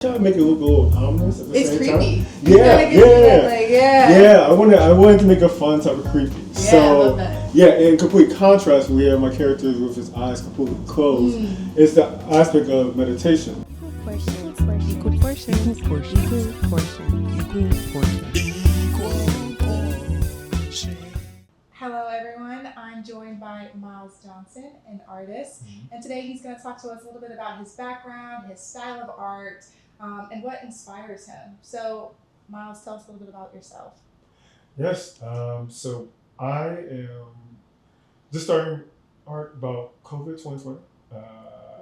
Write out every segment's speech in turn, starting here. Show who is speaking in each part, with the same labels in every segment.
Speaker 1: Try to make it look a little ominous at the
Speaker 2: It's
Speaker 1: same
Speaker 2: creepy.
Speaker 1: time. Yeah. I wanted to make a fun type of creepy.
Speaker 2: Yeah,
Speaker 1: So
Speaker 2: I love that.
Speaker 1: yeah, in complete contrast, we have my character with his eyes completely closed. It's the aspect of meditation.
Speaker 2: Hello, everyone. I'm joined by Miles Johnson, an artist, and today he's going to talk to us a little bit about his background, his style of art, and what inspires him. So, Miles, tell us a little bit about yourself.
Speaker 1: Yes. So I am just starting art about COVID 2020.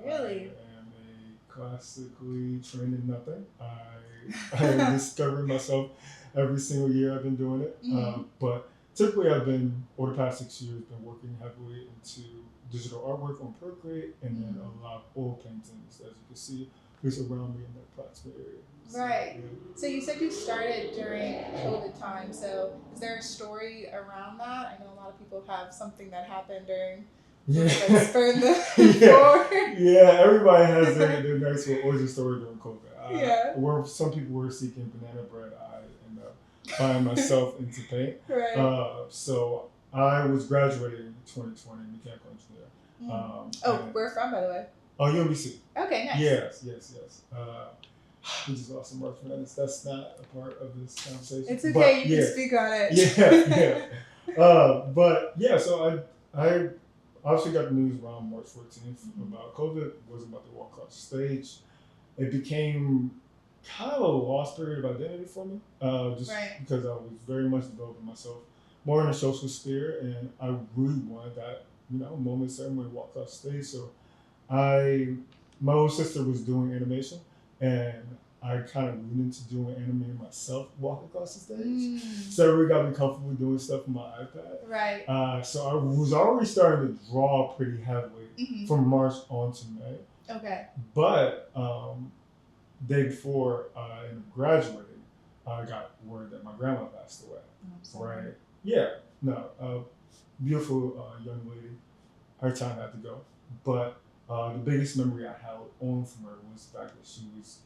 Speaker 2: Really?
Speaker 1: I am a classically trained in nothing. I discover myself every single year I've been doing it. But typically over the past 6 years, been working heavily into digital artwork on Procreate and then a lot of oil paintings, as you can see, just around me in that Plattsburgh area.
Speaker 2: Right. So you said you started during COVID time. So is there a story around that? I know a lot of people have something that happened during spurring the forward.
Speaker 1: Yeah, everybody has their nice little origin story during COVID.
Speaker 2: Yeah.
Speaker 1: Where some people were seeking banana bread, I ended up buying myself into paint.
Speaker 2: Right.
Speaker 1: So I was graduating in 2020, mechanical engineer.
Speaker 2: Where from, by the way?
Speaker 1: Oh, UMBC.
Speaker 2: Okay, nice.
Speaker 1: Yes. We just lost some work from that. That's not a part of this conversation.
Speaker 2: It's okay.
Speaker 1: But,
Speaker 2: you can speak on it.
Speaker 1: But yeah, so I obviously got the news around March 14th about COVID. Wasn't about to walk across the stage. It became kind of a lost period of identity for me, because I was very much developing myself more in a social sphere, and I really wanted that moment ceremony to walk across the stage. So my older sister was doing animation, and I kind of leaned into doing animating myself, walking across the stage. So it really got me comfortable doing stuff on my iPad.
Speaker 2: Right.
Speaker 1: So I was already starting to draw pretty heavily from March on to May.
Speaker 2: Okay.
Speaker 1: But day before I ended up graduating, I got word that my grandma passed away. Right? Yeah. No. Beautiful young lady. Her time had to go. But the biggest memory I held on from her was the fact that she was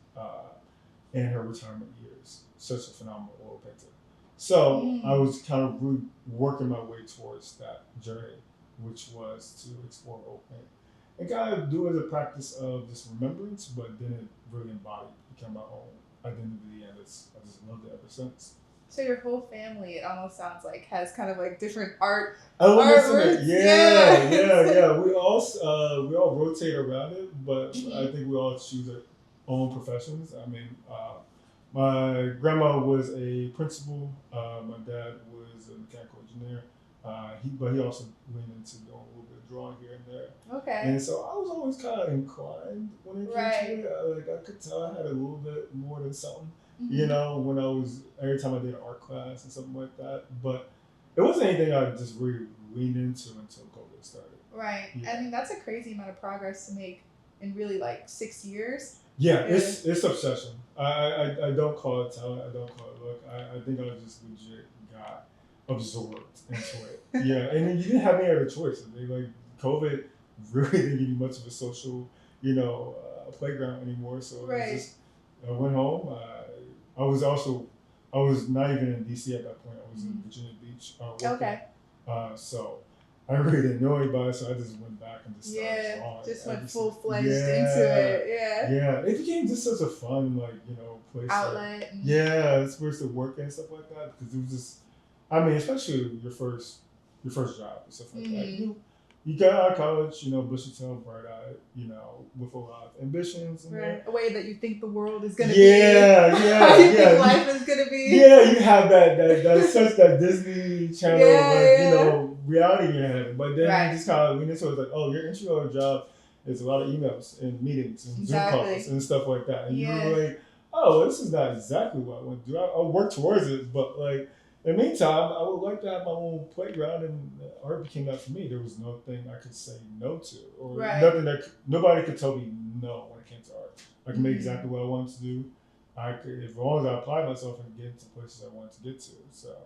Speaker 1: in her retirement years such a phenomenal oil painter. So I was kind of really working my way towards that journey, which was to explore oil paint and kind of do it as a practice of just remembrance, but then it really embodied, became my own identity, and I just loved it ever since.
Speaker 2: So your whole family, it almost sounds like, has kind of like different art.
Speaker 1: Yeah. We all rotate around it, but I think we all choose our own professions. I mean, my grandma was a principal. My dad was a mechanical engineer. But he also leaned into doing a little bit of drawing here and there.
Speaker 2: Okay.
Speaker 1: And so I was always kind of inclined when it came to it. I could tell I had a little bit more than something. Every time I did an art class and something like that. But it wasn't anything I just really leaned into until COVID started.
Speaker 2: Right. Yeah. I mean, that's a crazy amount of progress to make in really like 6 years.
Speaker 1: Yeah, it's obsession. I don't call it talent. I don't call it luck. I think I just legit got absorbed into it. Yeah, and then you didn't have any other choice. I mean, like COVID really didn't give you much of a social, playground anymore. So it was just, I went home. I was not even in DC at that point. I was in Virginia Beach. So I really didn't know anybody, so I just went back and just started drawing.
Speaker 2: Just went full-fledged into it.
Speaker 1: Yeah, it became just such a fun, place.
Speaker 2: Outlet.
Speaker 1: It's where to work and stuff like that, because it was just, especially your first job and stuff like that. You got out of college, bushy-tailed, bright-eyed, with a lot of ambitions.
Speaker 2: A way that you think the world is going to
Speaker 1: be. How
Speaker 2: you think life is going to be.
Speaker 1: Yeah, you have that Disney Channel, reality in your head. But then you just kind of lean into it. It's like, oh, your entry-level job is a lot of emails and meetings and Zoom calls and stuff like that. And you're like, oh, this is not exactly what I want to do. I'll work towards it, but in the meantime, I would like to have my own playground, and art became that for me. There was nothing I could say no to, or nothing that nobody could tell me no when it came to art. I could make exactly what I wanted to do. I could, as long as I applied myself and get to places I wanted to get to. So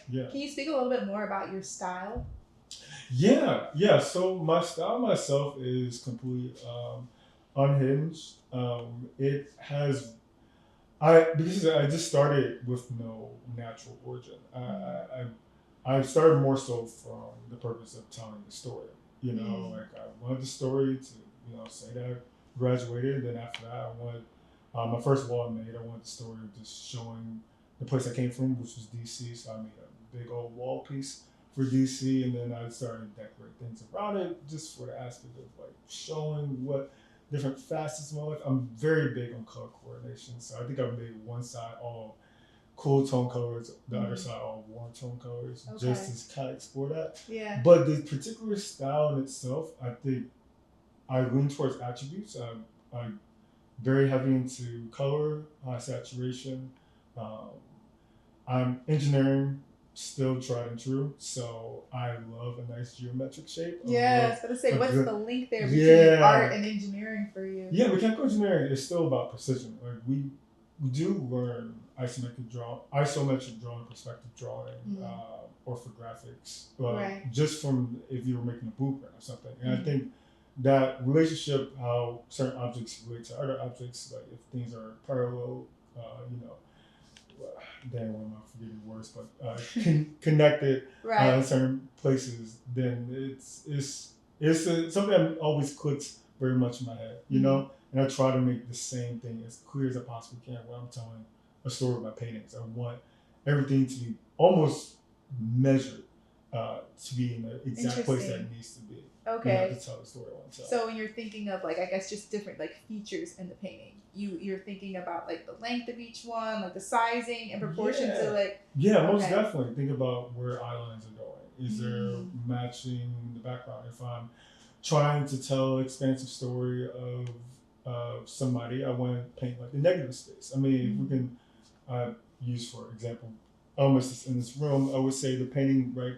Speaker 1: yeah.
Speaker 2: Can you speak a little bit more about your style?
Speaker 1: Yeah. So my style myself is completely unhinged. It has Because I just started with no natural origin. I started more so from the purpose of telling the story. You know, like I wanted the story to say that I graduated. Then after that, I wanted my first wall I made. I wanted the story of just showing the place I came from, which was DC. So I made a big old wall piece for DC, and then I started to decorate things around it, just for the aspect of like showing what different facets of my life. I'm very big on color coordination, so I think I made one side all cool tone colors, the other side all warm tone colors, just to kind of explore that.
Speaker 2: Yeah.
Speaker 1: But the particular style in itself, I think I lean towards attributes. I'm very heavy into color, saturation. Um, I'm engineering, still tried and true, so I love a nice geometric shape.
Speaker 2: Yeah, I was gonna say, what's the link there between
Speaker 1: Yeah.
Speaker 2: art and engineering for you?
Speaker 1: Yeah, mechanical engineering is still about precision. Like we do learn isometric drawing, perspective drawing, orthographics,
Speaker 2: Right.
Speaker 1: just from if you were making a blueprint or something. And I think that relationship, how certain objects relate to other objects, like if things are parallel, you know, damn, what am I forgetting words, but connected
Speaker 2: Right.
Speaker 1: in certain places, then something that always clicks very much in my head, you know. And I try to make the same thing as clear as I possibly can when I'm telling a story with my paintings. I want everything to be almost measured, to be in the exact place that it needs to be.
Speaker 2: Okay.
Speaker 1: You have to tell the story I want to tell.
Speaker 2: So when you're thinking of like, I guess just different like features in the painting, you're thinking about like the length of each one, like the sizing in proportion to like.
Speaker 1: Yeah, most definitely. Think about where eye lines are going. Is there matching the background? If I'm trying to tell an expansive story of somebody, I want to paint like the negative space. I mean, if we can use, for example, almost in this room, I would say the painting right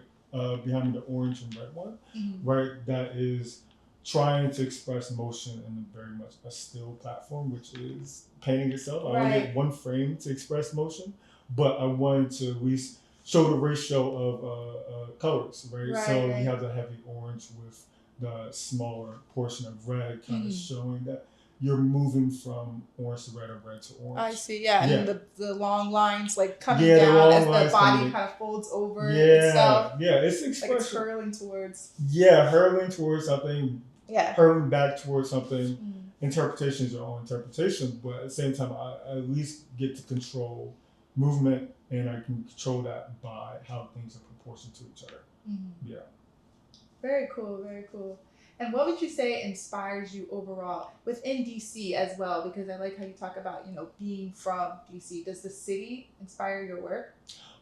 Speaker 1: behind me, the orange and red one, right? That is trying to express motion in very much a still platform, which is painting itself. I only get one frame to express motion, but I wanted to at least show the ratio of colors, right? So you have the heavy orange with the smaller portion of red, kind of showing that you're moving from orange to red or red to orange.
Speaker 2: I see, and then the long lines like coming down as the body kind of folds over itself.
Speaker 1: Yeah, it's expression.
Speaker 2: Like it's hurling towards.
Speaker 1: Yeah, hurling towards something. Yeah. Hurling back towards something. Interpretation is your own interpretation, but at the same time, I at least get to control movement, and I can control that by how things are proportioned to each other. Yeah. Very cool, very cool.
Speaker 2: And what would you say inspires you overall within DC as well? Because I like how you talk about, being from DC. Does the city inspire your work?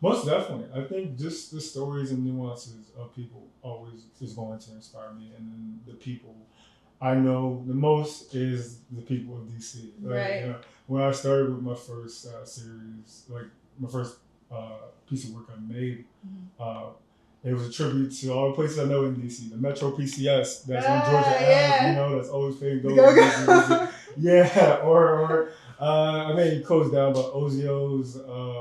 Speaker 1: Most definitely. I think just the stories and nuances of people always is going to inspire me. And then the people I know the most is the people of DC. Right. When I started with my first series, like my first piece of work I made, it was a tribute to all the places I know in DC. The Metro PCS, that's on Georgia Ave, that's always paying go. Yeah, or I mean, it closed down, but Ozio's.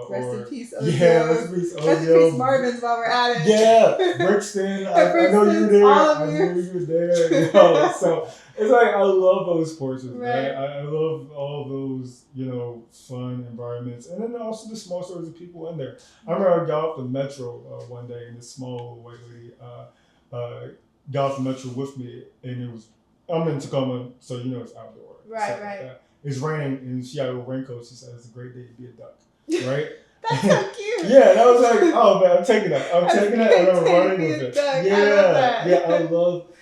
Speaker 2: Rest in peace, Ozio.
Speaker 1: Yeah, rest in peace, Ozio.
Speaker 2: Rest in peace, Marvin's, while we're at it.
Speaker 1: Yeah, Brixton. I know you were there. I knew you were there. So it's like I love those portions. Right. I love all those, fun environments, and then also the small stories of people in there. I remember I got off the Metro one day, and this small little white lady got off the Metro with me, and I'm in Tacoma, so it's outdoor.
Speaker 2: Right.
Speaker 1: It's raining, and she had a little raincoat. She said it's a great day to be a duck, right?
Speaker 2: That's so cute.
Speaker 1: Yeah, and I was like, oh man, I'm taking that. I'm running with it.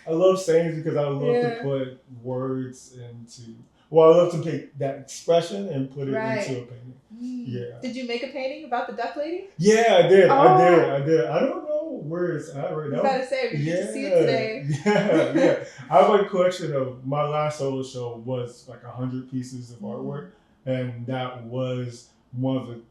Speaker 1: I love sayings because I love to put words into. Well, I love to take that expression and put it into a painting. Yeah.
Speaker 2: Did you make a painting about the duck lady?
Speaker 1: Yeah, I did. I did. I don't know where it's at right now.
Speaker 2: You gotta say, we get to see it today.
Speaker 1: Yeah. I have a collection of my last solo show was like 100 pieces of artwork, and that was one of the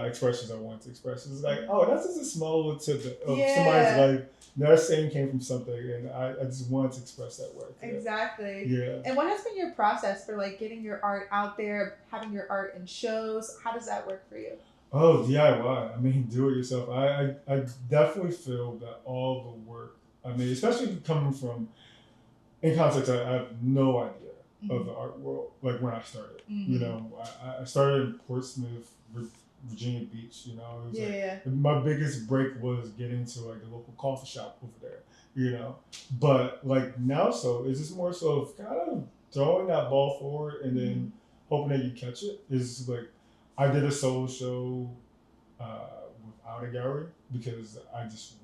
Speaker 1: expressions I wanted to express. It's like, that's just a small tidbit of somebody's life. That saying came from something, and I just wanted to express that work.
Speaker 2: Exactly.
Speaker 1: Yeah.
Speaker 2: And what has been your process for like getting your art out there, having your art in shows? How does that work for you?
Speaker 1: Oh, DIY. I mean, do it yourself. I definitely feel that all the work I mean, especially coming from in context I have no idea. of the art world, like when I started.
Speaker 2: Mm-hmm.
Speaker 1: You know, I started in Portsmouth, Virginia Beach. You know, it was like my biggest break was getting to like the local coffee shop over there. You know, but like now, so it's just more so of kind of throwing that ball forward and then hoping that you catch it. Is like I did a solo show without a gallery because I just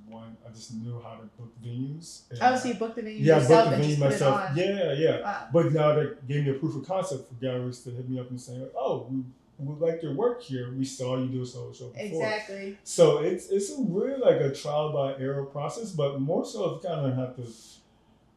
Speaker 1: knew how to book venues. And,
Speaker 2: so you booked the venue
Speaker 1: yeah,
Speaker 2: yourself
Speaker 1: I booked the
Speaker 2: and
Speaker 1: venue
Speaker 2: just put
Speaker 1: myself.
Speaker 2: it on.
Speaker 1: Yeah.
Speaker 2: Wow.
Speaker 1: But now that gave me a proof of concept for galleries to hit me up and say, like, oh, we like your work here. We saw you do a solo show before.
Speaker 2: Exactly.
Speaker 1: So it's a really like a trial by error process, but more so if you kind of have to.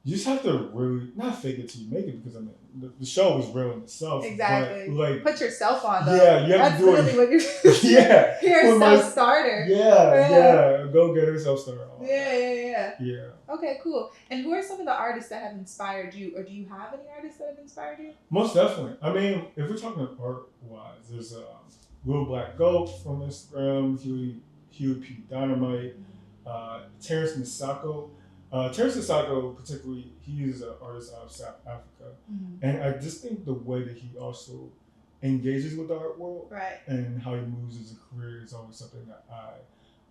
Speaker 1: You just have to really not fake it till you make it because I mean the show is real in itself.
Speaker 2: Exactly.
Speaker 1: But, like
Speaker 2: put yourself on though.
Speaker 1: Yeah, you have
Speaker 2: That's
Speaker 1: to do
Speaker 2: really
Speaker 1: it.
Speaker 2: what you're.
Speaker 1: Yeah.
Speaker 2: You're a self-starter.
Speaker 1: Yeah. Go get her self-starter.
Speaker 2: Yeah. Okay, cool. And who are some of the artists that have inspired you, or do you have any artists that have inspired you?
Speaker 1: Most definitely. I mean, if we're talking art-wise, there's Lil Black Goat from Instagram, Huey P. Dynamite, Terrence Misako. Terrence Misako, particularly, he is an artist out of South Africa. And I just think the way that he also engages with the art world and how he moves as a career is always something that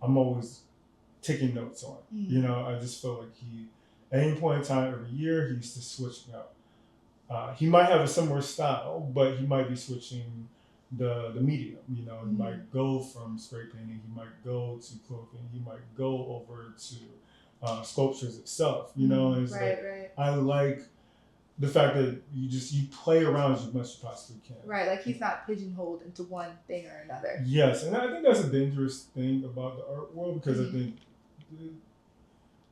Speaker 1: I'm always taking notes on. You know, I just feel like at any point in time every year, he used to switch up. He might have a similar style, but he might be switching the medium. You know, he might go from spray painting, he might go to clothing, he might go over to sculptures itself, you know, and it's I like the fact that you play around as much as you possibly can.
Speaker 2: Right, like he's not pigeonholed into one thing or another.
Speaker 1: Yes, and I think that's a dangerous thing about the art world because I think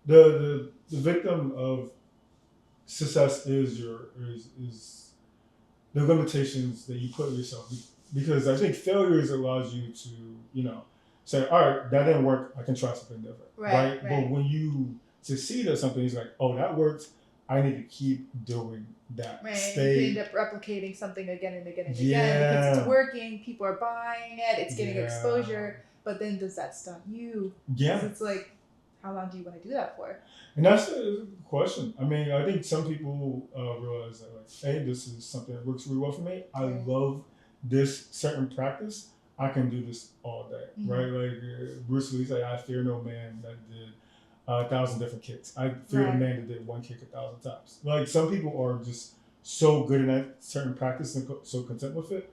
Speaker 1: the victim of success is the limitations that you put on yourself, because I think failures allows you to, you know, say, all right, that didn't work, I can try something different. Right. But when you succeed at something, it's like, oh, that worked, I need to keep doing that.
Speaker 2: Right. You can end up replicating something again and again and again because it's working, people are buying it, it's getting exposure, but then does that stunt you?
Speaker 1: Yeah.
Speaker 2: It's like, how long do you want to do that for?
Speaker 1: And that's the question. I mean, I think some people realize that, like, hey, this is something that works really well for me. I love this certain practice. I can do this all day, right? Like Bruce Lee said, I fear no man that did 1,000 different kicks. I fear a man that did one kick 1,000 times. Like some people are just so good in that certain practice and so content with it,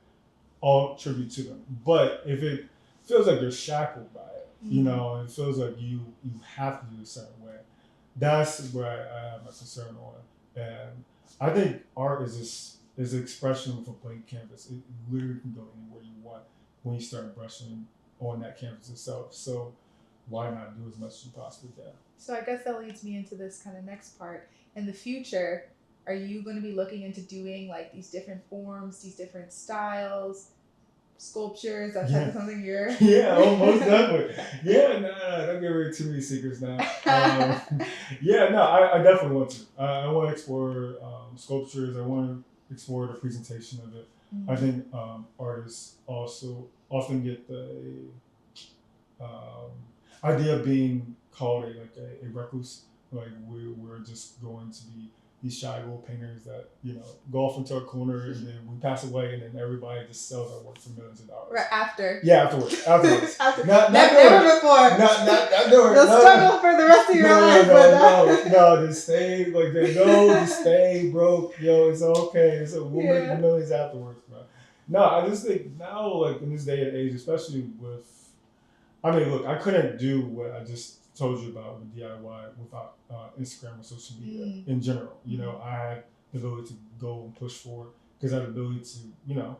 Speaker 1: all tribute to them. But if it feels like you're shackled by it, you know, and it feels like you have to do it a certain way, that's where I have my concern on. And I think art is an expression of a blank canvas. It literally can go anywhere you want when you start brushing on that canvas itself. So why not do as much as you possibly can?
Speaker 2: So I guess that leads me into this kind of next part. In the future, are you going to be looking into doing like these different forms, these different styles, sculptures? That's something you're...
Speaker 1: Most definitely. Don't give away too many secrets now. I definitely want to. I want to explore sculptures. I want to explore the presentation of it. I think artists also often get the idea of being called a recluse, like we're just going to be these shy little painters that, you know, go off into a corner and then we pass away and then everybody just sells our work for millions of dollars.
Speaker 2: Right after.
Speaker 1: Yeah, afterwards.
Speaker 2: Never before.
Speaker 1: Not doing.
Speaker 2: You'll struggle for the rest of your life.
Speaker 1: No, just stay like they go, just stay broke. Yo, it's okay. We'll make the millions afterwards, bro. No, I just think now, like in this day and age, especially with, I mean, look, I couldn't do what I just told you about with DIY without Instagram or social media in general. You know, I had the ability to go and push forward because I had the ability to, you know,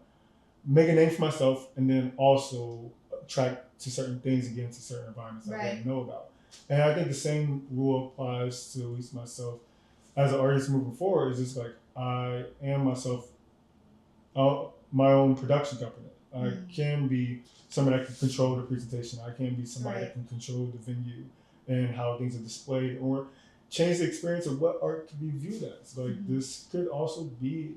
Speaker 1: make a name for myself and then also attract to certain things and get into certain environments that I didn't know about. And I think the same rule applies to at least myself as an artist moving forward. Is just like I am myself, my own production company. I can be somebody that can control the presentation. I can be somebody that can control the venue and how things are displayed, or change the experience of what art could be viewed as. Like this could also be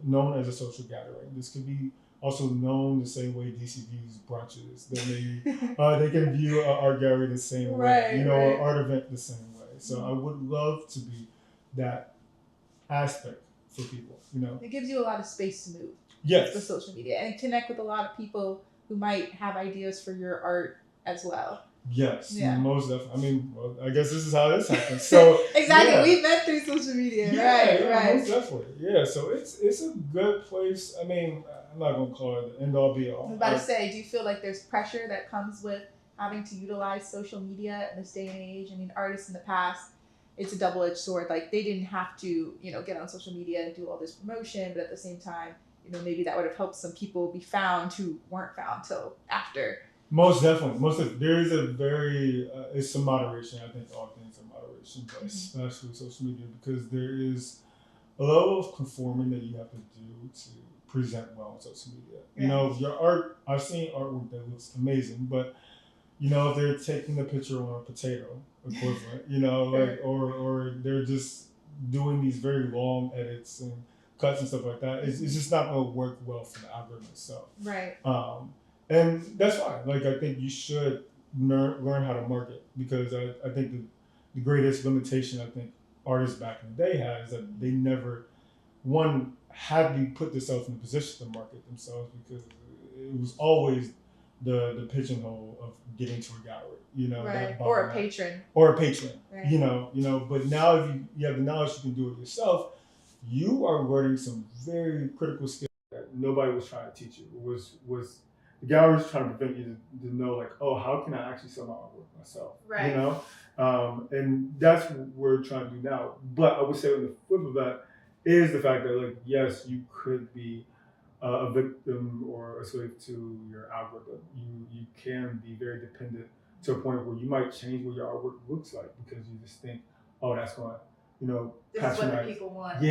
Speaker 1: known as a social gathering. This could be also known the same way DC views brunches. They can view an art gallery the same way, you know, an art event the same way. So I would love to be that aspect for people, you know.
Speaker 2: It gives you a lot of space to move with
Speaker 1: Yes.
Speaker 2: social media and connect with a lot of people who might have ideas for your art as well.
Speaker 1: Yes.
Speaker 2: Yeah.
Speaker 1: Most definitely. I mean, well, I guess this is how this happens. So
Speaker 2: exactly,
Speaker 1: yeah.
Speaker 2: we met through social media.
Speaker 1: Yeah,
Speaker 2: right.
Speaker 1: most definitely. Yeah, so it's a good place. I mean, I'm not gonna call it the end all be all.
Speaker 2: I was about to say, do you feel like there's pressure that comes with having to utilize social media in this day and age? I mean, artists in the past, it's a double-edged sword. Like they didn't have to, get on social media and do all this promotion, but at the same time, maybe that would have helped some people be found who weren't found till after.
Speaker 1: Most definitely. There is a very, it's some moderation. I think all things are moderation, but especially social media, because there is a level of conforming that you have to do to present well on social media.
Speaker 2: Yeah.
Speaker 1: Your art, I've seen artwork that looks amazing, but if they're taking the picture on a potato equivalent, or they're just doing these very long edits and cuts and stuff like that, it's just not going to work well for the algorithm itself.
Speaker 2: Right.
Speaker 1: And that's fine. Like, I think you should learn how to market, because I think the greatest limitation I think artists back in the day had is that they never, had to put themselves in a position to market themselves, because it was always the pigeonhole of getting to a gallery,
Speaker 2: right, or a patron,
Speaker 1: right. But now if you have the knowledge, you can do it yourself. You are learning some very critical skills that nobody was trying to teach you. Was the gallery was trying to prevent you to know, like, oh, how can I actually sell my artwork myself?
Speaker 2: Right.
Speaker 1: And that's what we're trying to do now. But I would say on the flip of that is the fact that, like, yes, you could be a victim or a slave to your algorithm. You can be very dependent to a point where you might change what your artwork looks like, because you just think, oh, that's going to,
Speaker 2: this
Speaker 1: patronize.
Speaker 2: is what the people want.
Speaker 1: This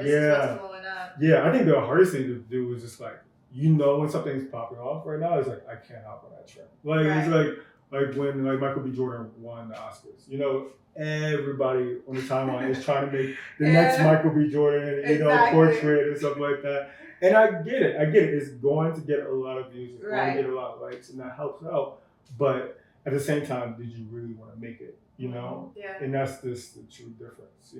Speaker 2: is what's blowing up.
Speaker 1: Yeah, I think the hardest thing to do is just like, when something's popping off right now, it's like, I can't hop on that trend. Like,
Speaker 2: right.
Speaker 1: It's like when Michael B. Jordan won the Oscars. Everybody on the timeline is trying to make the next Michael B. Jordan, portrait and stuff like that. And I get it. It's going to get a lot of views. It's going to get a lot of likes, and that helps out. But at the same time, did you really want to make it?
Speaker 2: Yeah.
Speaker 1: And that's just the true difference.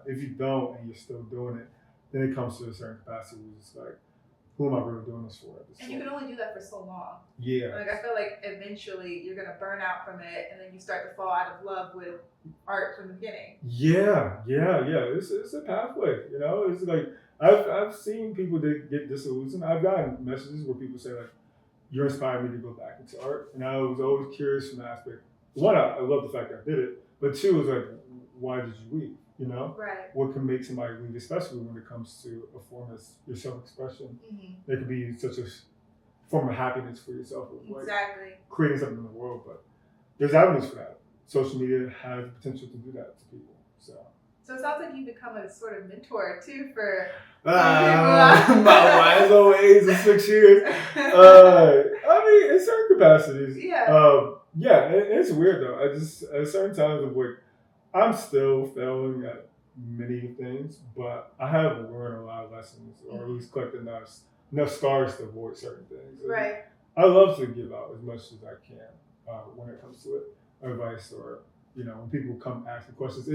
Speaker 1: If you don't and you're still doing it, then it comes to a certain capacity where it's just like, who am I really doing this for?
Speaker 2: And you can only do that for so long.
Speaker 1: Yeah.
Speaker 2: Like, I feel like eventually you're gonna burn out from it, and then you start to fall out of love with art from the beginning.
Speaker 1: Yeah. It's a pathway. It's like I've seen people that get disillusioned. I've gotten messages where people say, like, you're inspiring me to go back into art, and I was always curious from the aspect. One, I love the fact that I did it, but two, was like, why did you leave?
Speaker 2: Right.
Speaker 1: What can make somebody leave, especially when it comes to a form of your self-expression? That could be such a form of happiness for yourself, like creating something in the world. But there's avenues for that. Social media has the potential to do that to people. So
Speaker 2: it sounds like you've become a sort of mentor too for
Speaker 1: people. My wise old age of 6 years. I mean, in certain capacities.
Speaker 2: Yeah.
Speaker 1: It's weird though. I just at certain times of like, I'm still failing at many things, but I have learned a lot of lessons, or at least collected enough scars to avoid certain things.
Speaker 2: Right.
Speaker 1: I love to give out as much as I can when it comes to it, advice, or when people come ask me questions.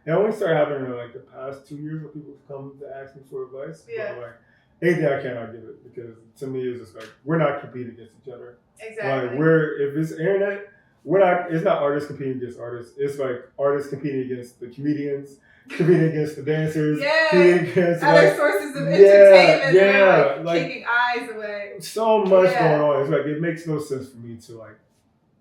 Speaker 1: It only started happening in like the past 2 years, where people come to ask me for advice.
Speaker 2: Yeah.
Speaker 1: But like anything I can, I give it, because to me it's just like, we're not competing against each other.
Speaker 2: Exactly.
Speaker 1: Like, if it's internet, it's not artists competing against artists. It's like artists competing against the comedians, competing against the dancers, competing against
Speaker 2: other sources of entertainment. That are taking eyes away.
Speaker 1: So much going on. It's like, it makes no sense for me to like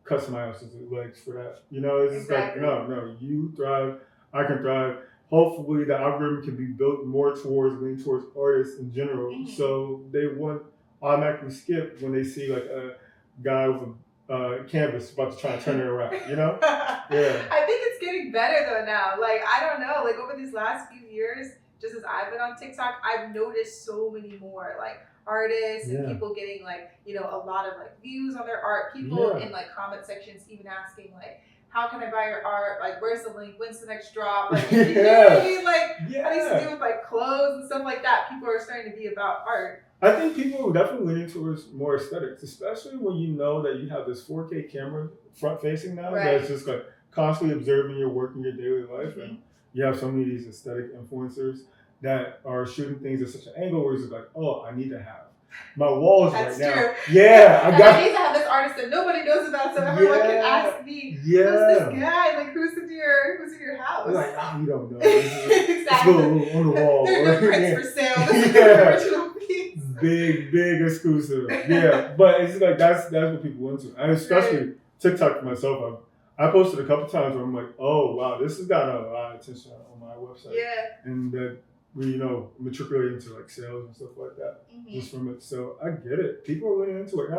Speaker 1: cut somebody else's legs for that. It's just like, no, you thrive, I can thrive. Hopefully the algorithm can be built more lean towards artists in general. So they won't automatically skip when they see like a guy with a canvas about to try to turn it around, Yeah.
Speaker 2: I think it's getting better though now. Like, I don't know, like over these last few years, just as I've been on TikTok, I've noticed so many more like artists and people getting like, a lot of like views on their art. People in like comment sections even asking like, how can I buy your art? Like, where's the link? When's the next drop? Like, you know what I mean? Like, having to do with like clothes and stuff like that. People are starting to be about art.
Speaker 1: I think people are definitely leaning towards more aesthetics, especially when you know that you have this 4K camera front facing now that's just like constantly observing your work in your daily life, and you have so many of these aesthetic influencers. that are shooting things at such an angle where it's like, oh, I need to have my walls
Speaker 2: That's
Speaker 1: right
Speaker 2: true.
Speaker 1: now. Yeah, I
Speaker 2: And
Speaker 1: got
Speaker 2: I need to have this artist that nobody knows about, so everyone can ask me, who's this guy? Like, who's in your house?
Speaker 1: Like, oh, you don't know. Let's
Speaker 2: Exactly.
Speaker 1: go on the wall.
Speaker 2: There's no prints for sale. This is the original piece.
Speaker 1: Big exclusive. Yeah, but it's like that's what people into, and especially TikTok for myself. I posted a couple times where I'm like, oh wow, this has gotten a lot of attention on my website.
Speaker 2: Yeah.
Speaker 1: And that we matriculate into like sales and stuff like that just from it. So I get it. People are really into it.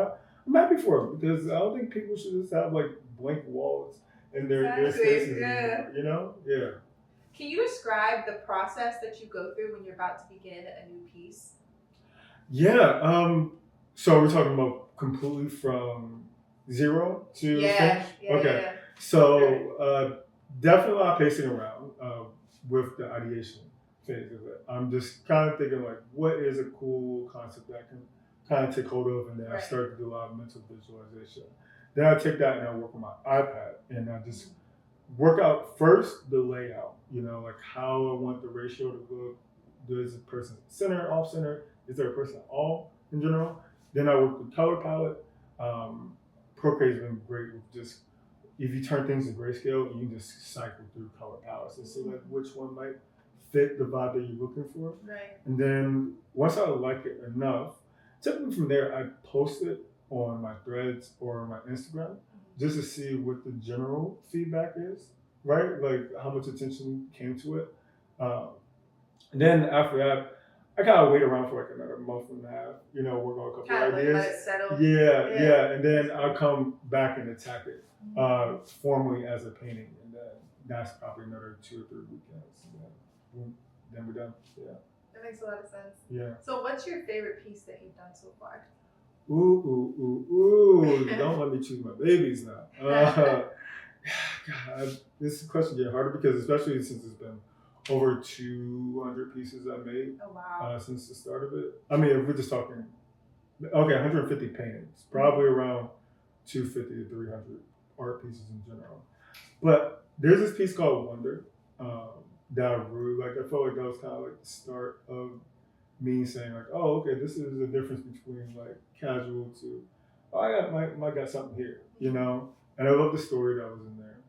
Speaker 1: I'm happy for them because I don't think people should just have like blank walls in their spaces anymore. Yeah.
Speaker 2: Can you describe the process that you go through when you're about to begin a new piece?
Speaker 1: Yeah. So we're talking about completely from zero to finish? Okay.
Speaker 2: Yeah.
Speaker 1: So definitely a lot of pacing around with the ideation phase of it. I'm just kind of thinking like, what is a cool concept that I can kind of take hold of, and then I start to do a lot of mental visualization. Then I take that and I work on my iPad, and I just work out first the layout. Like how I want the ratio to look. Does a person center, off center? Is there a person at all in general? Then I work with color palette. Procreate's been great with just, if you turn things to grayscale, you can just cycle through color palettes and see like which one might fit the vibe that you're looking for.
Speaker 2: Right.
Speaker 1: And then once I like it enough, typically from there I post it on my threads or my Instagram just to see what the general feedback is, right? Like how much attention came to it. And then after that, I kind of wait around for like another month and a half, work on a couple
Speaker 2: kind
Speaker 1: of ideas.
Speaker 2: Let it settle.
Speaker 1: Yeah. And then I'll come back and attack it formally as a painting. And then that's probably another 2 or 3 weekends. Then we're done. Yeah.
Speaker 2: That makes a lot of sense.
Speaker 1: Yeah.
Speaker 2: So what's your favorite piece that you've done so far?
Speaker 1: Ooh. Don't let me choose my babies now. God, this question gets harder because especially since it's been over 200 pieces I made since the start of it. I mean, if we're just talking, 150 paintings, probably around 250 to 300 art pieces in general. But there's this piece called Wonder that I really like. I felt like that was kind of like the start of me saying like, oh, okay, this is the difference between like casual to, oh, I got something here, And I love the story that was in there.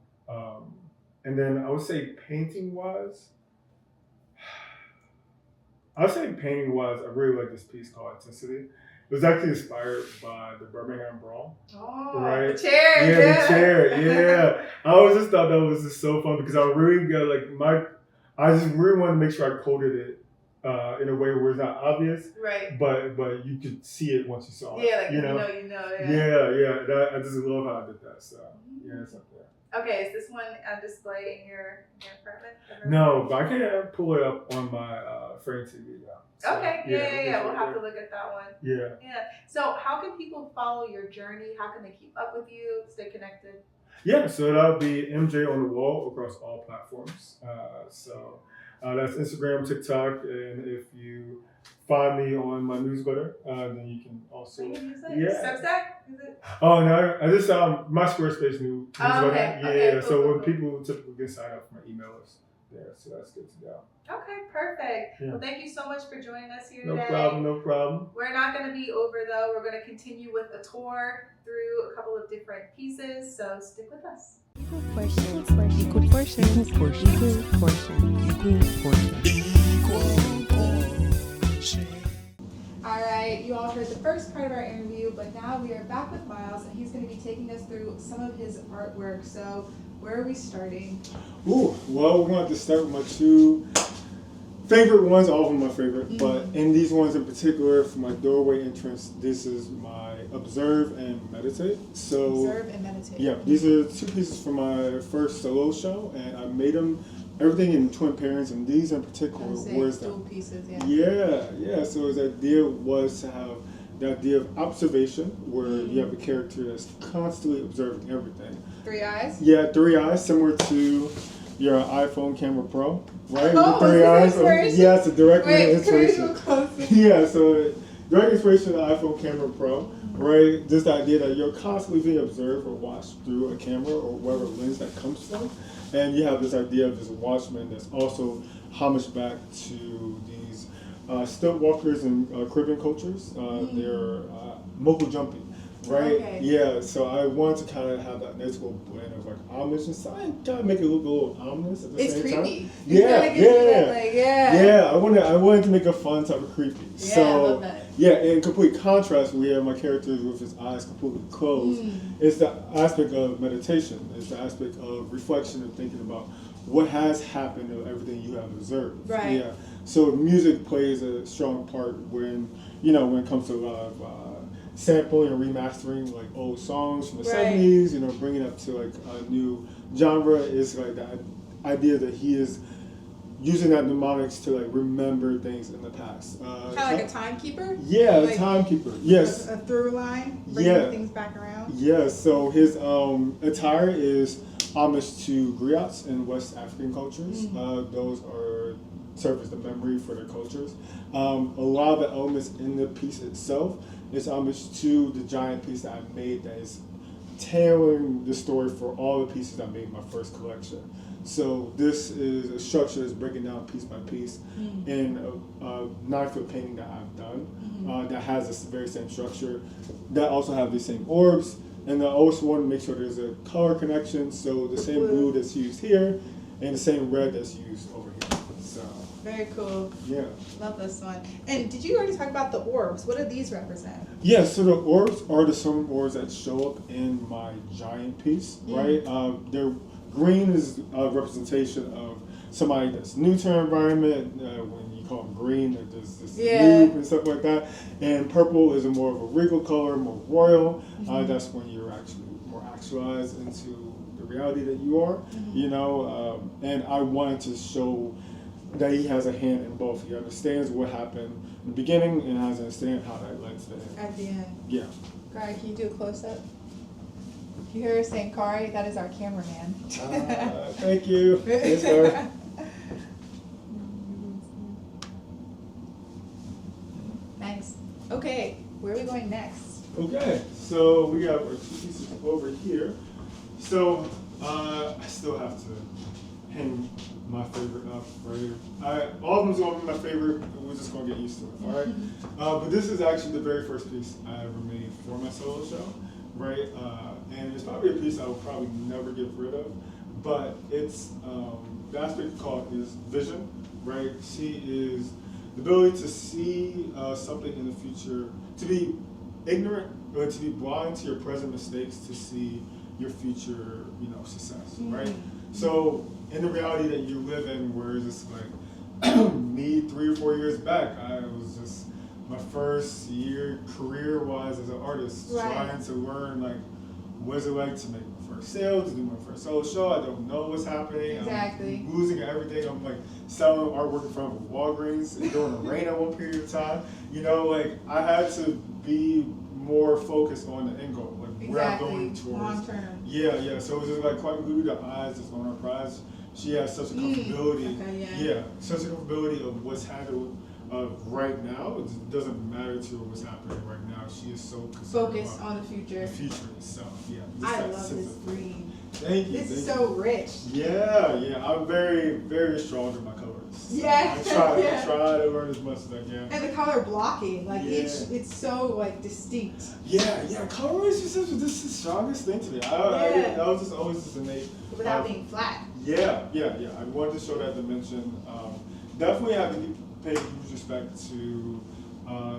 Speaker 1: And then I would say painting wise, I really like this piece called Intensity. It was actually inspired by the Birmingham Brawl.
Speaker 2: Oh,
Speaker 1: right?
Speaker 2: The chair.
Speaker 1: The chair, yeah. I always just thought that was just so fun because I really got I just really wanted to make sure I coded it in a way where it's not obvious. Right. But you could see it once you saw it.
Speaker 2: Yeah, like
Speaker 1: Yeah. I just love how I did that. So yeah, it's up there.
Speaker 2: Okay, is this one on display in your apartment?
Speaker 1: No, but I can pull it up on my Frame TV now. So,
Speaker 2: okay, yeah. We'll have to look at that one.
Speaker 1: Yeah.
Speaker 2: So how can people follow your journey? How can they keep up with you, stay connected?
Speaker 1: Yeah, so that'll be MJ on the Wall across all platforms. So that's Instagram, TikTok, and if you find me on my newsletter, then you can also. Substack? Is it? Oh no, I just my Squarespace newsletter.
Speaker 2: Okay.
Speaker 1: Cool. People typically can sign up for my email list there, so that's good to go.
Speaker 2: Okay, perfect. Yeah. Well, thank you so much for joining us here today.
Speaker 1: No problem.
Speaker 2: We're not going to be over though. We're going to continue with a tour through a couple of different pieces, so stick with us.
Speaker 3: Equal portions.
Speaker 2: All right, you all heard the first part of our interview, but now we are back with Miles, and he's going to be taking us through some of his artwork. So, where are we starting?
Speaker 1: Well, we wanted to start with my 2 favorite ones, all of them my favorite, but in these ones in particular, for my doorway entrance, this is my Observe and Meditate. So,
Speaker 2: Observe and Meditate.
Speaker 1: Yeah, these are 2 pieces from my first solo show, and I made them everything in twin pairings, and these in particular was
Speaker 2: dual pieces.
Speaker 1: Yeah. So the idea was to have the idea of observation, where you have a character that's constantly observing everything.
Speaker 2: 3 eyes.
Speaker 1: Yeah, 3 eyes, similar to your iPhone camera Pro, right?
Speaker 2: Oh,
Speaker 1: the 3 eyes. Yeah, it's a direct
Speaker 2: inspiration.
Speaker 1: Yeah, so direct inspiration to the iPhone camera Pro, right? Just the idea that you're constantly being observed or watched through a camera or whatever lens that comes from. And you have this idea of this watchman that's also homage back to stilt walkers in Caribbean cultures. They're moko jumpy, right?
Speaker 2: Okay.
Speaker 1: Yeah, so I wanted to kind of have that nice little blend of like ominous and science, kind of make it look a little ominous at the
Speaker 2: It's
Speaker 1: same time.
Speaker 2: creepy.
Speaker 1: Yeah,
Speaker 2: It kinda gives you that,
Speaker 1: yeah.
Speaker 2: like, yeah.
Speaker 1: Yeah, I wanted to make a fun type of creepy.
Speaker 2: Yeah,
Speaker 1: So
Speaker 2: I love that.
Speaker 1: yeah, in complete contrast, we have my character with his eyes completely closed. It's the aspect of meditation. It's the aspect of reflection and thinking about what has happened and everything you have observed.
Speaker 2: Right.
Speaker 1: Yeah. So music plays a strong part when when it comes to a lot of sampling and remastering like old songs from the
Speaker 2: Right.
Speaker 1: 70s. Bringing up to like a new genre is like that idea that he is using that mnemonics to like remember things in the past.
Speaker 2: Kind of like a timekeeper?
Speaker 1: Yeah,
Speaker 2: Like,
Speaker 1: a timekeeper. Yes.
Speaker 2: A through line, bringing
Speaker 1: Yeah.
Speaker 2: things back around.
Speaker 1: Yes. So his attire is homage to griots in West African cultures. Those are serve as the memory for their cultures. A lot of the elements in the piece itself is homage to the giant piece that I made that is tailoring the story for all the pieces I made in my first collection. So this is a structure that's breaking down piece by piece in a 9-foot painting that I've done that has this very same structure, that also have the same orbs, and I also want to make sure there's a color connection, so the same blue that's used here and the same red that's used over here. So
Speaker 2: Very cool.
Speaker 1: yeah.
Speaker 2: Love this one. And did you already talk about the orbs? What do these represent?
Speaker 1: Yeah, so the orbs are the same orbs that show up in my giant piece, right? They're green is a representation of somebody that's new to their environment. When you call them green, that there's this loop and stuff like that. And purple is a more of a regal color, more royal. That's when you're actually more actualized into the reality that you are, and I wanted to show that he has a hand in both. He understands what happened in the beginning and has to understand how that led to the end.
Speaker 2: At the end.
Speaker 1: Yeah.
Speaker 2: Kari, can you do a close-up? You hear her saying Kari? That is our cameraman.
Speaker 1: Thank you. Yes, sir.
Speaker 2: Nice. Okay, where are we going next?
Speaker 1: Okay, so we got our two pieces over here. So I still have to hang my favorite up right here. All of them's gonna be my favorite. We're just gonna get used to it, all right? But this is actually the very first piece I ever made for my solo show, right? And it's probably a piece I will probably never get rid of. But it's the aspect called is vision, right? She is the ability to see something in the future, to be ignorant or to be blind to your present mistakes, to see your future, success, right? So in the reality that you live in, where it's just like me 3 or 4 years back, I was just my first year career-wise as an artist, trying to learn like what's it like to make my first sale, to do my first solo show. I don't know what's happening.
Speaker 2: Exactly.
Speaker 1: I'm losing everything. I'm like selling artwork in front of Walgreens during the rain at one period of time. I had to be more focused on the end goal, like where I'm going towards.
Speaker 2: Long term.
Speaker 1: Yeah. So it was just like quite glued the eyes that's on her prize. She has such a comfortability. Such a comfortability of what's happening right now. It doesn't matter to her what's happening right now. She is so
Speaker 2: focused on the future.
Speaker 1: The future itself. Yeah.
Speaker 2: I love this green.
Speaker 1: Thank you.
Speaker 2: This is so rich.
Speaker 1: Yeah. I'm very, very strong in my colors. So
Speaker 2: Yeah.
Speaker 1: I try to learn as much as I can.
Speaker 2: And the color blocking, it's so distinct.
Speaker 1: Yeah. Color is just this is the strongest thing to me. That was just always just innate.
Speaker 2: Without being flat.
Speaker 1: Yeah. I wanted to show that dimension. Definitely have to pay huge respect to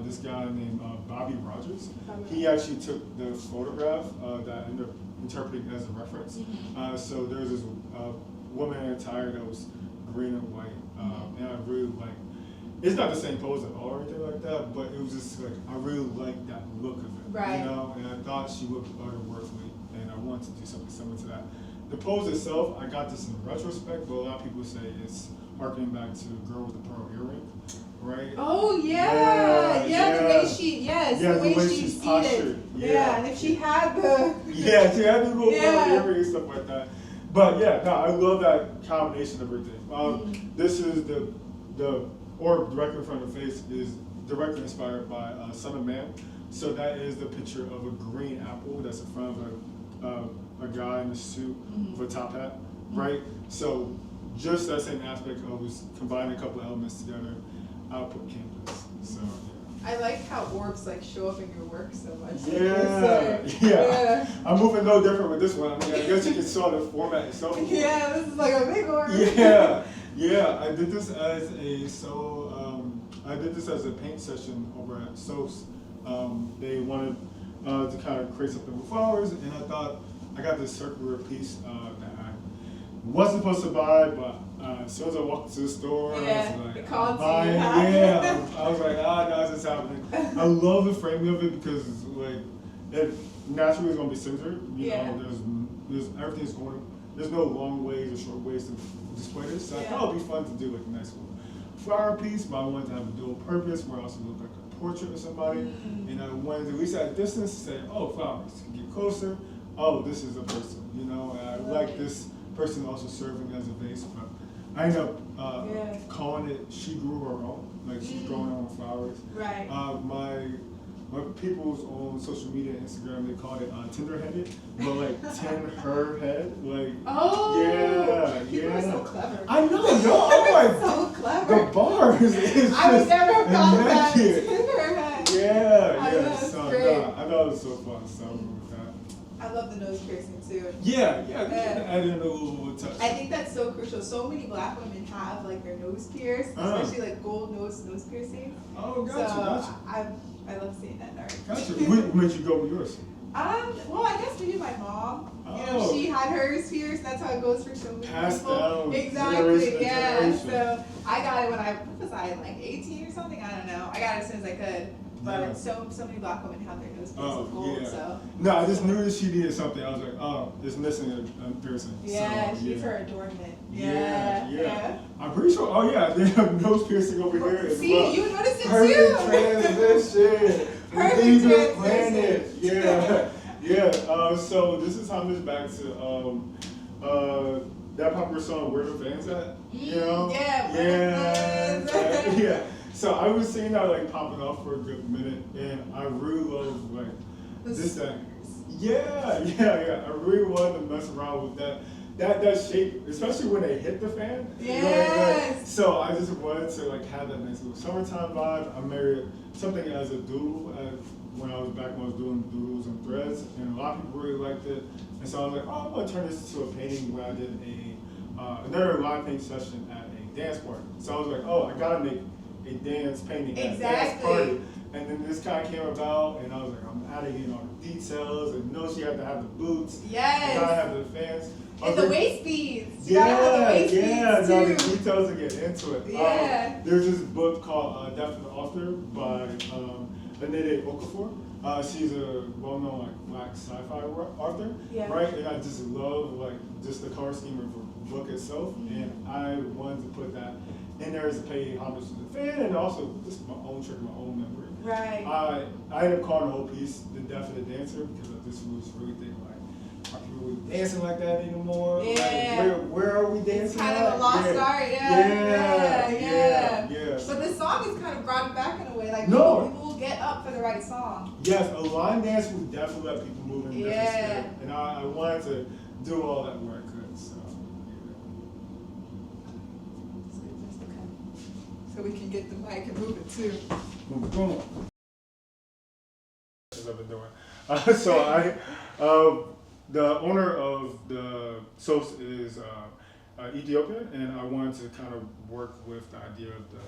Speaker 1: this guy named Bobby Rogers. He actually took the photograph that I ended up interpreting as a reference. So there's this woman in attire that was green and white, and I really it's not the same pose at all or anything like that, but it was just I really liked that look of it, and I thought she looked otherworldly, and I wanted to do something similar to that. The pose itself, I got this in retrospect, but a lot of people say it's harkening back to Girl with the Pearl Earring, right?
Speaker 2: Oh yeah, the way the way she's seated.
Speaker 1: Postured.
Speaker 2: And if she had the
Speaker 1: she had the little pearl earring and stuff like that. But I love that combination of everything. This is the orb directly in front of her face is directly inspired by Son of Man. So that is the picture of a green apple that's in front of a guy in a suit with a top hat, right? So just that same aspect of combining a couple of elements together. output canvas. So
Speaker 2: I like how orbs like show up in your work so much.
Speaker 1: yeah. I'm moving no different with this one. I mean, I guess you can saw the format itself.
Speaker 2: Yeah, this is like a big orb.
Speaker 1: Yeah. I did this as a paint session over at SOS. They wanted to kind of create something with flowers, and I thought I got this circular piece that I wasn't supposed to buy, but as soon as I walked to the store,
Speaker 2: Yeah,
Speaker 1: I was like,
Speaker 2: it called
Speaker 1: buying.
Speaker 2: you.
Speaker 1: Yeah, I was like, no, this is happening. I love the framing of it because like it naturally is gonna be centered. You know, there's everything's going. There's no long ways or short ways to display this. So I thought it'd be fun to do like a nice little flower piece, but I wanted to have a dual purpose where I also look like a portrait of somebody, and I wanted to, at least at a distance, to say, oh, flowers. Get closer. Oh, this is a person. You know, and I like this person also serving as a vase, but I ended up calling it "She Grew Her Own." Like she's growing her own flowers.
Speaker 2: Right.
Speaker 1: My people's on social media, Instagram, they called it Tinder-headed, but like tin her head, like
Speaker 2: People are so clever.
Speaker 1: I know, yo, I'm like
Speaker 2: so clever.
Speaker 1: the bars is
Speaker 2: I would
Speaker 1: just
Speaker 2: never have thought of that.
Speaker 1: immaculate.
Speaker 2: Tinderhead.
Speaker 1: Yeah.
Speaker 2: That's
Speaker 1: So
Speaker 2: great.
Speaker 1: I thought it was so fun. So with that.
Speaker 2: I love the nose piercing too.
Speaker 1: Yeah, add in a little touch.
Speaker 2: I think that's so crucial. So many black women have like their nose pierced, especially like gold nose piercing.
Speaker 1: Oh, gotcha.
Speaker 2: I love seeing that in art.
Speaker 1: Gotcha. What made you go with yours?
Speaker 2: Well, I guess maybe my mom. You know,
Speaker 1: Oh.
Speaker 2: she had hers pierced. That's how it goes for so many
Speaker 1: Passed
Speaker 2: people.
Speaker 1: down
Speaker 2: Exactly.
Speaker 1: generation to
Speaker 2: Yeah.
Speaker 1: generation.
Speaker 2: So I got it when what was I, like 18 or something? I don't know. I got it as soon as I could. But
Speaker 1: Yeah.
Speaker 2: so many black women have their nose pierced with gold.
Speaker 1: Yeah.
Speaker 2: So
Speaker 1: No, I just knew that she needed something. I was like, oh, it's missing a piercing.
Speaker 2: yeah,
Speaker 1: So,
Speaker 2: she's her adornment.
Speaker 1: Yeah. I'm pretty sure. Oh yeah, they have nose piercing over here as
Speaker 2: See,
Speaker 1: well.
Speaker 2: you noticed it
Speaker 1: Perfect
Speaker 2: too.
Speaker 1: transition.
Speaker 2: Perfect
Speaker 1: Leave the
Speaker 2: transition.
Speaker 1: planet. Yeah. So this is how much back to that popular song "Where the Fans At." You know? Yeah. So I was seeing that like popping off for a good minute, and I really love like this thing. Yeah. I really wanted to mess around with that shape, especially when they hit the fan.
Speaker 2: Yes.
Speaker 1: So I just wanted to like have that nice little summertime vibe. I married something as a doodle when I was doing doodles and threads, and a lot of people really liked it. And so I was like, oh, I'm gonna turn this into a painting where I did another live paint session at a dance party. So I was like, oh, I gotta make a dance painting at a dance party. And then this kind of came about, and I was like, I'm adding in all the details, and she had to have the boots.
Speaker 2: Yes.
Speaker 1: You gotta have the fans.
Speaker 2: And the waist beads. You
Speaker 1: Yeah,
Speaker 2: gotta have the waist beads
Speaker 1: no,
Speaker 2: too.
Speaker 1: the details to get into it.
Speaker 2: Yeah.
Speaker 1: There's this book called Death of the Author by Anede Okafor. She's a well-known like black sci-fi author, right? And I just love like just the color scheme of her book itself, and I wanted to put that in there as a pay homage to the fan, and also just my own trick, my own memory.
Speaker 2: Right.
Speaker 1: I ended up calling the whole piece "The Death of the Dancer" because I just was really thinking like, are people really dancing like that anymore?
Speaker 2: Yeah.
Speaker 1: Like, where are we dancing?
Speaker 2: It's kind
Speaker 1: at?
Speaker 2: of a lost art. Yeah. But the song is kind of brought it back in a way. Like people will get up for the right song.
Speaker 1: Yes, a line dance would definitely let people move in a different
Speaker 2: Yeah.
Speaker 1: spirit. And I wanted to do all that where I could. So
Speaker 2: So we can get the mic and move it too.
Speaker 1: boom. I've been doing. The owner of the SOS is Ethiopian, and I wanted to kind of work with the idea of the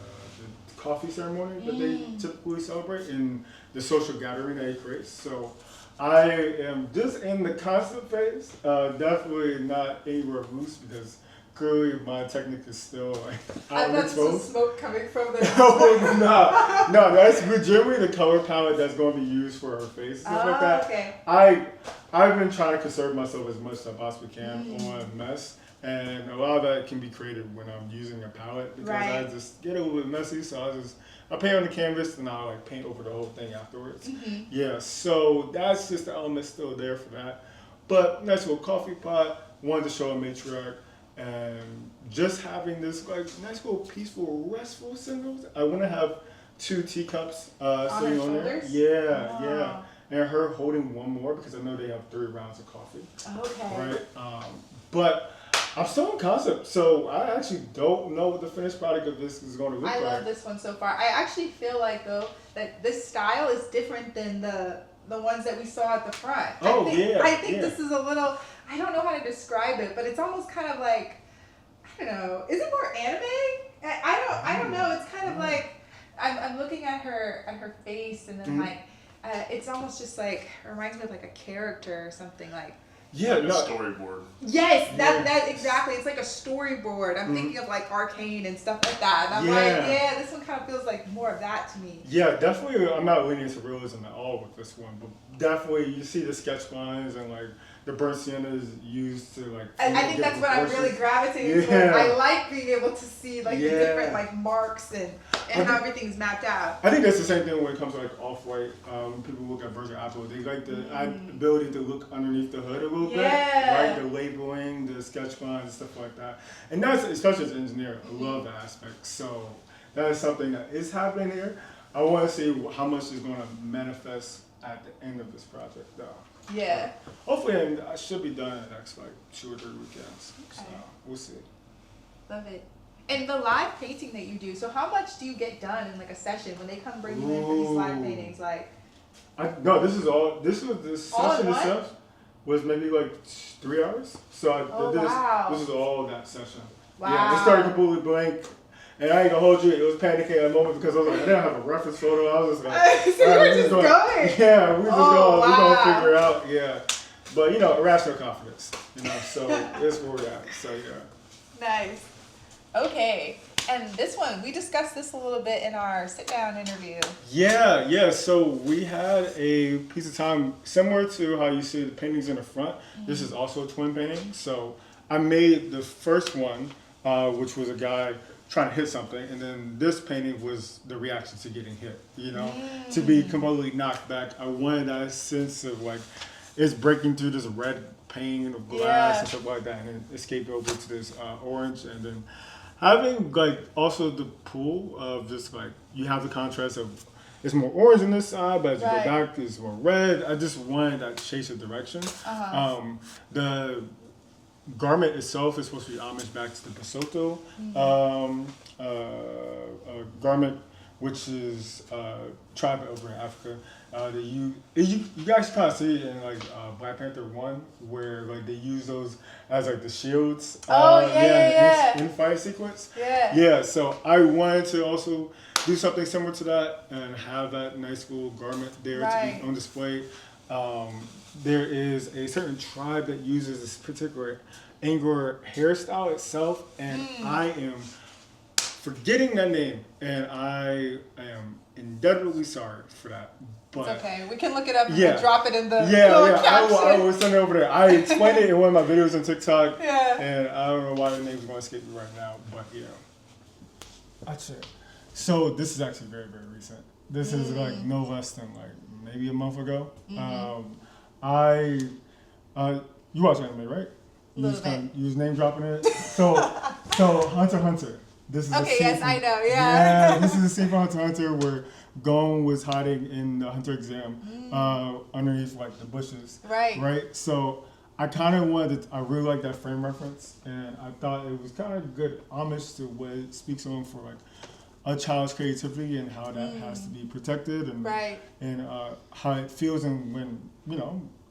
Speaker 1: coffee ceremony that they typically celebrate and the social gathering that he creates. So I am just in the concept phase, definitely not anywhere loose because clearly my technique is still like
Speaker 2: I thought some
Speaker 1: exposed.
Speaker 2: smoke coming from the.
Speaker 1: Oh no, that's legitimately the color palette that's going to be used for her face, stuff like that.
Speaker 2: Okay.
Speaker 1: I've been trying to conserve myself as much as I possibly can on mess, and a lot of that can be created when I'm using a palette because I just get a little bit messy. So I paint on the canvas and I like paint over the whole thing afterwards. Yeah, so that's just the element still there for that. But nice little coffee pot. Wanted to show a matriarch. And just having this like nice little peaceful, restful singles. I want to have 2 teacups sitting on there. Yeah. And her holding one more because I know they have 3 rounds of coffee.
Speaker 2: Okay.
Speaker 1: Right. But I'm still in concept, so I actually don't know what the finished product of this is going to look
Speaker 2: I
Speaker 1: like.
Speaker 2: love this one so far. I actually feel like though that this style is different than the ones that we saw at the front.
Speaker 1: Oh,
Speaker 2: I think
Speaker 1: yeah.
Speaker 2: this is a little. I don't know how to describe it, but it's almost kind of like, I don't know. Is it more anime? I don't know. It's kind of like I'm looking at her face, and then like it's almost just like it reminds me of like a character or something like.
Speaker 1: Yeah,
Speaker 4: Like a
Speaker 1: no.
Speaker 4: storyboard.
Speaker 2: Yes,
Speaker 1: Yeah.
Speaker 2: that exactly. It's like a storyboard. I'm thinking of like Arcane and stuff like that. And I'm
Speaker 1: Yeah.
Speaker 2: like, yeah, this one kind of feels like more of that to me.
Speaker 1: Yeah, definitely. I'm not leaning to realism at all with this one, but definitely you see the sketch lines and like the burnt sienna is used to like.
Speaker 2: I think that's what I'm really gravitating towards.
Speaker 1: Yeah.
Speaker 2: I like being able to see like the
Speaker 1: Yeah.
Speaker 2: different like marks and how everything's mapped out.
Speaker 1: I think that's the same thing when it comes to like Off-White. When people look at Virgin Apple, they like the ability to look underneath the hood a little bit,
Speaker 2: Yeah.
Speaker 1: right? The labeling, the sketch lines, and stuff like that. And that's especially as an engineer, I love that aspect. So that is something that is happening here. I want to see how much is going to manifest at the end of this project, though.
Speaker 2: Yeah.
Speaker 1: Hopefully, I should be done in the next like 2 or 3 weekends. So
Speaker 2: Okay.
Speaker 1: we'll see.
Speaker 2: Love it. And the live painting that you do, so how much do you get done in like a session when they come bring you in for these live
Speaker 1: Ooh.
Speaker 2: paintings? Like,
Speaker 1: No, this was this
Speaker 2: All in
Speaker 1: session
Speaker 2: one?
Speaker 1: itself was maybe like 3 hours. So
Speaker 2: Oh,
Speaker 1: this
Speaker 2: wow.
Speaker 1: was all that session.
Speaker 2: wow.
Speaker 1: Yeah, it started completely blank. And I ain't gonna hold you, it was panicking at the moment because I was like, I didn't have a reference photo. I was just like,
Speaker 2: So you
Speaker 1: all
Speaker 2: were
Speaker 1: right,
Speaker 2: just going.
Speaker 1: Yeah, we're just
Speaker 2: Oh,
Speaker 1: we're gonna
Speaker 2: wow.
Speaker 1: figure it out. Yeah. But you know, irrational confidence. You know, so it's where we're at. So yeah.
Speaker 2: Nice. Okay. And this one, we discussed this a little bit in our sit down interview.
Speaker 1: Yeah. So we had a piece of time similar to how you see the paintings in the front. This is also a twin painting. So I made the first one, which was a guy trying to hit something, and then this painting was the reaction to getting hit. You know, to be completely knocked back. I wanted that sense of like it's breaking through this red pane of glass
Speaker 2: Yeah.
Speaker 1: and stuff like that, and then escape over to this orange, and then having like also the pool of just like you have the contrast of it's more orange on this side, but as you
Speaker 2: Right.
Speaker 1: go back, it's more red. I just wanted that chase of direction. The garment itself is supposed to be homage back to the Basotho garment, which is tribe over in Africa. You guys kind of see it in like Black Panther 1, where like they use those as like the shields. In fight sequence.
Speaker 2: Yeah.
Speaker 1: Yeah, so I wanted to also do something similar to that and have that nice little garment there to
Speaker 2: Right.
Speaker 1: be on display. There is a certain tribe that uses this particular Angora hairstyle itself, and I am forgetting that name, and I am indebtedly sorry for that. But
Speaker 2: It's okay. We can look it up and
Speaker 1: Yeah.
Speaker 2: we'll drop it in the
Speaker 1: yeah,
Speaker 2: little caption.
Speaker 1: I will send it over there. I explained it in one of my videos on TikTok,
Speaker 2: Yeah.
Speaker 1: and I don't know why the name's going to escape me right now, but yeah. That's it. So this is actually very, very recent. This is like no less than like maybe a month ago. You watch anime, right? You
Speaker 2: Little bit.
Speaker 1: you was name dropping it. So Hunter x Hunter. This is a
Speaker 2: Okay,
Speaker 1: scene
Speaker 2: yes,
Speaker 1: from-
Speaker 2: I know, yeah.
Speaker 1: Yeah, this is a scene from Hunter x Hunter where Gon was hiding in the Hunter exam underneath like the bushes.
Speaker 2: Right.
Speaker 1: Right. So I kind of wanted to, I really like that frame reference, and I thought it was kind of good homage to what it speaks on for like a child's creativity and how that has to be protected, and
Speaker 2: Right.
Speaker 1: and how it feels, and when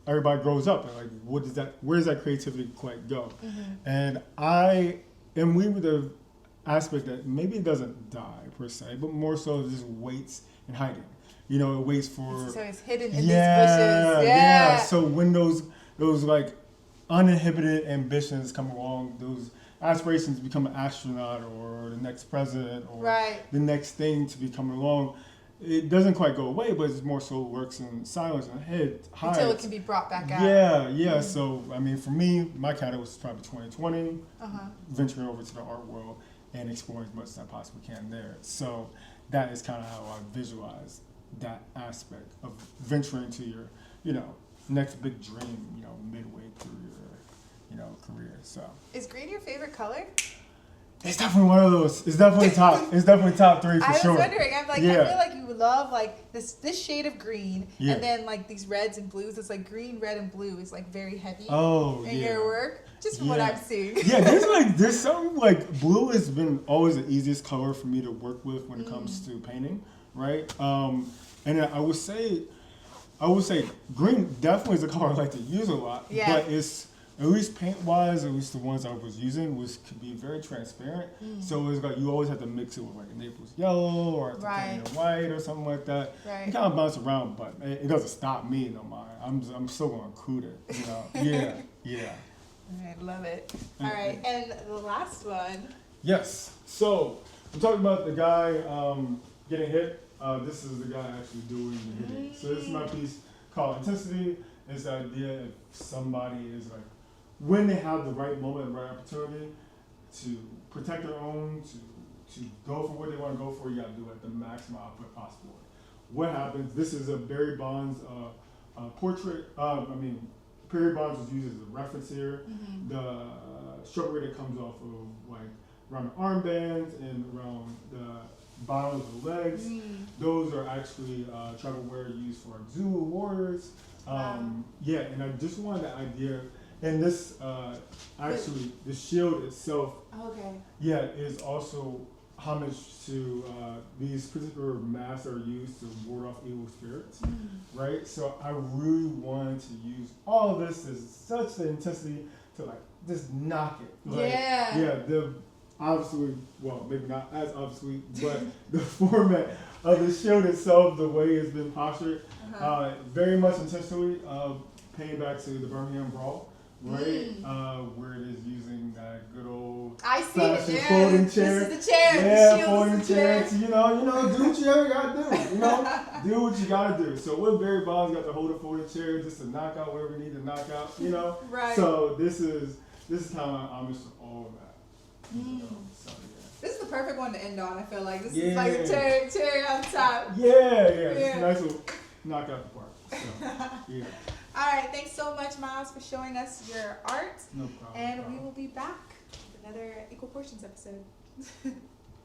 Speaker 1: everybody grows up, and like where does that creativity quite go? And I am with the aspect that maybe it doesn't die per se, but more so it just waits and hiding. It waits for
Speaker 2: So it's hidden in these bushes. Yeah.
Speaker 1: So when those like uninhibited ambitions come along, those aspirations to become an astronaut or the next president or
Speaker 2: Right.
Speaker 1: the next thing to be coming along, it doesn't quite go away, but it's more so works in silence and hides.
Speaker 2: Until it can be brought back out.
Speaker 1: Yeah. So I mean, for me, my catalyst was probably 2020, venturing over to the art world and exploring as much as I possibly can there. So that is kind of how I visualize that aspect of venturing to your, next big dream, midway through your, career. So
Speaker 2: Is green your favorite color?
Speaker 1: It's definitely one of those. It's definitely top. It's definitely top three for
Speaker 2: I
Speaker 1: sure.
Speaker 2: was wondering. I'm like,
Speaker 1: Yeah.
Speaker 2: I feel like you would love like this shade of green,
Speaker 1: Yeah.
Speaker 2: and then like these reds and blues. It's like green, red, and blue is like very heavy
Speaker 1: Oh,
Speaker 2: in
Speaker 1: yeah.
Speaker 2: your work, just from what
Speaker 1: Yeah.
Speaker 2: I'm seeing.
Speaker 1: Yeah, there's something like blue has been always the easiest color for me to work with when it comes to painting, right? And I would say green definitely is a color I like to use a lot,
Speaker 2: Yeah.
Speaker 1: but it's at least paint wise, at least the ones I was using could be very transparent. So it's like you always have to mix it with like a Naples yellow or a titanium white or something like that.
Speaker 2: Right.
Speaker 1: You kind of bounce around, but it doesn't stop me no mind. I'm still gonna include it, you know. Yeah.
Speaker 2: All right, love it. All right, and the last one.
Speaker 1: Yes. So I'm talking about the guy getting hit. This is the guy actually doing the hitting. So this is my piece called Intensity. It's the idea if somebody is like, when they have the right moment, the right opportunity to protect their own, to go for what they want to go for, you got to do it at the maximum output possible. What happens? This is a Barry Bonds portrait. Barry Bonds was used as a reference here. The shrubbery that comes off of like around the armbands and around the bottoms of the legs. Those are actually tribal wear used for Zulu warriors. Yeah, and I just wanted the idea, and this actually the shield itself,
Speaker 2: Okay.
Speaker 1: yeah, is also homage to these particular masks are used to ward off evil spirits, right? So I really wanted to use all of this as such the intensity to like just knock it. Like,
Speaker 2: Yeah.
Speaker 1: Yeah. The obviously, well, maybe not as obviously, but the format of the shield itself, the way it's been postured, very much intentionally paying back to the Birmingham Brawl, right? Where it is using that good old
Speaker 2: I see it.
Speaker 1: fashion
Speaker 2: Yeah.
Speaker 1: folding chair.
Speaker 2: This is the chair.
Speaker 1: Yeah,
Speaker 2: the shield
Speaker 1: folding
Speaker 2: is the chair.
Speaker 1: chair. You know, do what you ever gotta do. You know, do what you gotta do. So when Barry Bonds got to hold a folding chair just to knock out whatever we need to knock out, you know.
Speaker 2: Right.
Speaker 1: So this is kind of homage to all of that. You know? So
Speaker 2: This is the perfect one to end on. I feel like this
Speaker 1: Yeah.
Speaker 2: is like a cherry on top.
Speaker 1: yeah. It's a nice little knock out the park. So yeah,
Speaker 2: All right, thanks so much, Miles, for showing us your art,
Speaker 1: no problem.
Speaker 2: and we will be back with another Equal Portions episode.